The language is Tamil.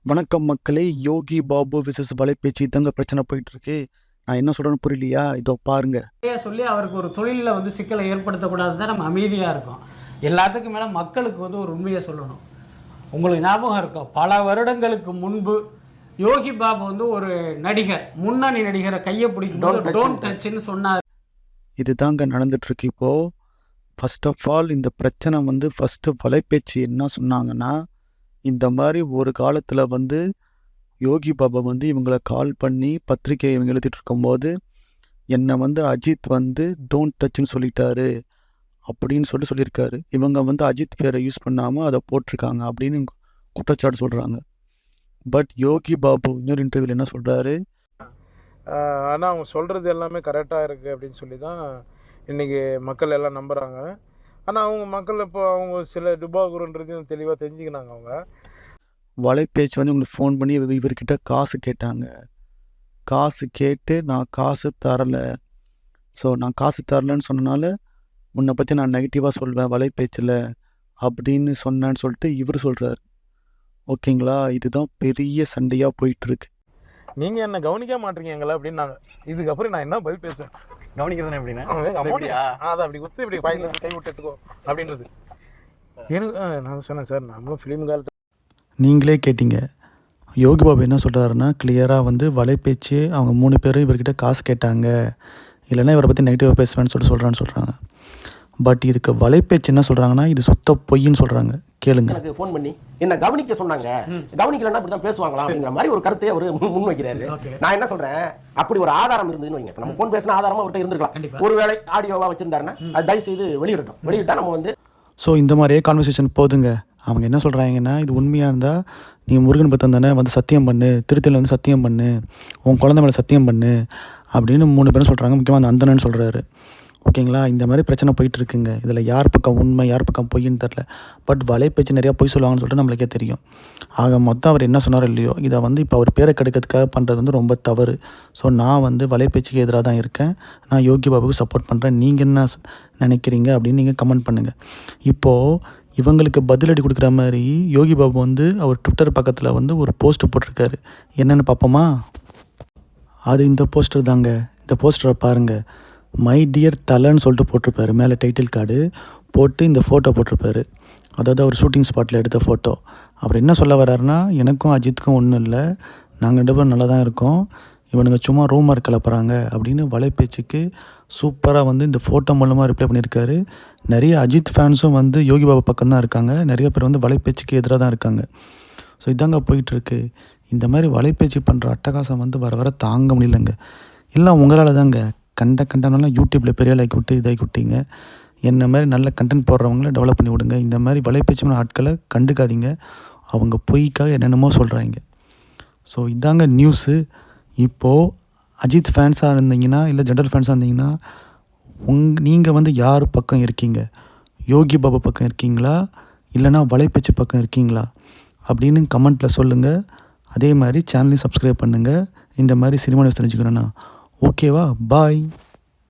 வணக்கம் மக்களே. யோகி பாபு விசஸ் வலைபேச்சு தாங்க பிரச்சனை போயிட்டு இருக்கு. நான் என்ன சொல்றேன்னு புரியலையா? இதோ பாருங்க. சொல்லி அவருக்கு ஒரு தொழிலில் சிக்கலை ஏற்படுத்தக்கூடாது தான் நம்ம அமைதியாக இருக்கோம். எல்லாத்துக்கும் மேலே மக்களுக்கு ஒரு உண்மையை சொல்லணும். உங்களுக்கு ஞாபகம் இருக்கும், பல வருடங்களுக்கு முன்பு யோகி பாபு ஒரு நடிகர், முன்னணி நடிகரை கையை பிடிக்கும் டோன்ட் டச்ன்னு சொன்னார். இது தாங்க நடந்துட்டு இருக்கு இப்போ. ஃபர்ஸ்ட் ஆஃப் ஆல் இந்த பிரச்சனை ஃபர்ஸ்ட் வலைபேச்சு என்ன சொன்னாங்கன்னா, இந்த மாதிரி ஒரு காலத்தில் யோகி பாபா இவங்களை கால் பண்ணி பத்திரிக்கை இவங்க எழுதிட்டு இருக்கும்போது என்னை அஜித் டோன்ட் டச்னு சொல்லிட்டாரு அப்படின்னு சொல்லியிருக்காரு. இவங்க அஜித் பேரை யூஸ் பண்ணாமல் அதை போட்டிருக்காங்க அப்படின்னு குற்றச்சாட்டு சொல்கிறாங்க. பட் யோகி பாபு இன்னொரு இன்டர்வியூவில் என்ன சொல்கிறாரு, ஆனால் அவங்க சொல்கிறது எல்லாமே கரெக்டாக இருக்குது அப்படின்னு சொல்லி தான் இன்றைக்கி மக்கள் எல்லாம் நம்புகிறாங்க. ஆனால் அவங்க மக்கள் இப்போ அவங்க சில டுபாகுருன்றதையும் தெளிவாக தெரிஞ்சுக்கினாங்க. அவங்க வலைபேச்சு உங்களுக்கு ஃபோன் பண்ணி இவர்கிட்ட காசு கேட்டாங்க. காசு கேட்டு நான் காசு தரலை. ஸோ நான் காசு தரலைன்னு சொன்னனால உன்னை பற்றி நான் நெகட்டிவாக சொல்வேன் வலைபேச்சில் அப்படின்னு சொன்னேன்னு சொல்லிட்டு இவர் சொல்கிறார். ஓகேங்களா? இதுதான் பெரிய சண்டையாக போயிட்டுருக்கு. நீங்கள் என்ன கவனிக்க மாட்டீங்களா அப்படின்னாங்க. இதுக்கப்புறம் நான் என்ன பதில் பேசுவேன்? கவனிக்கிறதுனா எப்படின்னா அதை அப்படி குத்து இப்படி பாயில் கை விட்டு எடுத்துக்கோ அப்படின்றது. எனக்கு நான் சொன்னேன், சார் நம்மளும் ஃபிலிம் காலத்தில் நீங்களே கேட்டீங்க. யோகி பாபு என்ன சொல்கிறாருன்னா, கிளியராக வலைபேச்சு அவங்க 3 பேரும் இவர்கிட்ட காசு கேட்டாங்க, இல்லைன்னா இவரை பற்றி நெகட்டிவாக பேசுவேன்னு சொல்கிறாங்க. பட் இதுக்கு வலைபேச்சு என்ன சொல்கிறாங்கன்னா, இது சுத்த பொய்ன்னு சொல்கிறாங்க. கேளுங்க. எனக்கு ஃபோன் பண்ணி என்ன கவனிக்க சொன்னாங்க, கவனிக்கலன்னா அப்படி தான் பேசுவாங்களா அப்படிங்கிற மாதிரி ஒரு கருத்தை அவர் முன் வைக்கிறாரு. நான் என்ன சொல்கிறேன், அப்படி ஒரு ஆதாரம் இருந்ததுன்னு வைங்க. நம்ம ஃபோன் பேசின ஆதாரமாக அவர்கிட்ட இருந்திருக்கலாம். ஒருவேளை ஆடியோவாக வச்சிருந்தாருன்னா அது தயவு செய்து வெளியிட்டா நம்ம ஸோ இந்த மாதிரியே கான்வர்சேஷன் போதுங்க. அவங்க என்ன சொல்கிறாங்கன்னா, இது உண்மையாக இருந்தால் நீ முருகன் பத்தம் தானே சத்தியம் பண்ணு, திருத்தலில் சத்தியம் பண்ணு, உன் குழந்தை மேலே சத்தியம் பண்ணு அப்படின்னு 3 பேரும் சொல்கிறாங்க. முக்கியமாக அந்த அந்தனன்னு சொல்கிறாரு. ஓகேங்களா? இந்த மாதிரி பிரச்சனை போயிட்டுருக்குங்க. இதில் யார் பக்கம் உண்மை யார் பக்கம் பொய்ன்னு தெரில. பட் வலைபேச்சு நிறையா பொய் சொல்லுவாங்கன்னு சொல்லிட்டு நம்மளுக்கே தெரியும். ஆக மொத்தம் அவர் என்ன சொன்னார் இல்லையோ, இதை இப்போ அவர் பேரை கெடுக்கிறதுக்காக பண்ணுறது ரொம்ப தவறு. ஸோ நான் வலைபேச்சுக்கு எதிராக தான் இருக்கேன். நான் யோகி பாபுக்கு சப்போர்ட் பண்ணுறேன். நீங்கள் என்ன நினைக்கிறீங்க அப்படின்னு நீங்கள் கமெண்ட் பண்ணுங்கள். இப்போது இவங்களுக்கு பதிலடி கொடுக்குற மாதிரி யோகி பாபு அவர் ட்விட்டர் பக்கத்தில் ஒரு போஸ்ட்டு போட்டிருக்காரு. என்னென்னு பார்ப்போமா? அது இந்த போஸ்டர் தாங்க. இந்த போஸ்டரை பாருங்கள். மை டியர் தலைன்னு சொல்லிட்டு போட்டிருப்பாரு. மேலே டைட்டில் கார்டு போட்டு இந்த ஃபோட்டோ போட்டிருப்பாரு. அதாவது அவர் ஷூட்டிங் ஸ்பாட்டில் எடுத்த ஃபோட்டோ. அவர் என்ன சொல்ல வர்றாருன்னா, எனக்கும் அஜித்துக்கும் ஒன்றும் இல்லை, நாங்கள் 2 பேரும் நல்லா தான் இருக்கோம், இவனுங்க சும்மா ரூமர் கிளப்புறாங்க அப்படின்னு வலைபேச்சுக்கு சூப்பராக இந்த ஃபோட்டோ மூலமாக ரிப்ளை பண்ணியிருக்காரு. நிறைய அஜித் ஃபேன்ஸும் யோகி பாபா பக்கம் தான் இருக்காங்க. நிறைய பேர் வலைபேச்சுக்கு எதிராக தான் இருக்காங்க. ஸோ இதாங்க போயிட்டுருக்கு. இந்த மாதிரி வலைபேச்சு பண்ணுற அட்டகாசம் வர வர தாங்க முடியலங்க. இல்லை உங்களால் தாங்க. கண்டனால யூடியூப்பில் பெரிய லைக் விட்டு இதாகி விட்டீங்க. என்ன மாதிரி நல்ல கண்டென்ட் போடுறவங்கள டெவலப் பண்ணி விடுங்க. இந்த மாதிரி வலைபேச்சு ஆட்களை கண்டுக்காதீங்க. அவங்க பொய்க்காக என்னென்னமோ சொல்கிறாங்க. ஸோ இதாங்க நியூஸு. இப்போது அஜித் ஃபேன்ஸாக இருந்தீங்கன்னா, இல்லை ஜென்ரல் ஃபேன்ஸாக இருந்தீங்கன்னா, நீங்கள் யார் பக்கம் இருக்கீங்க? யோகி பாபா பக்கம் இருக்கீங்களா, இல்லைனா வலைபேச்சு பக்கம் இருக்கீங்களா அப்படின்னு கமெண்ட்டில் சொல்லுங்கள். அதே மாதிரி சேனலையும் சப்ஸ்கிரைப் பண்ணுங்கள். இந்த மாதிரி சினிமா நியூஸ் தெரிஞ்சுக்கிறேன்னா. ஓகேவா? பாய்.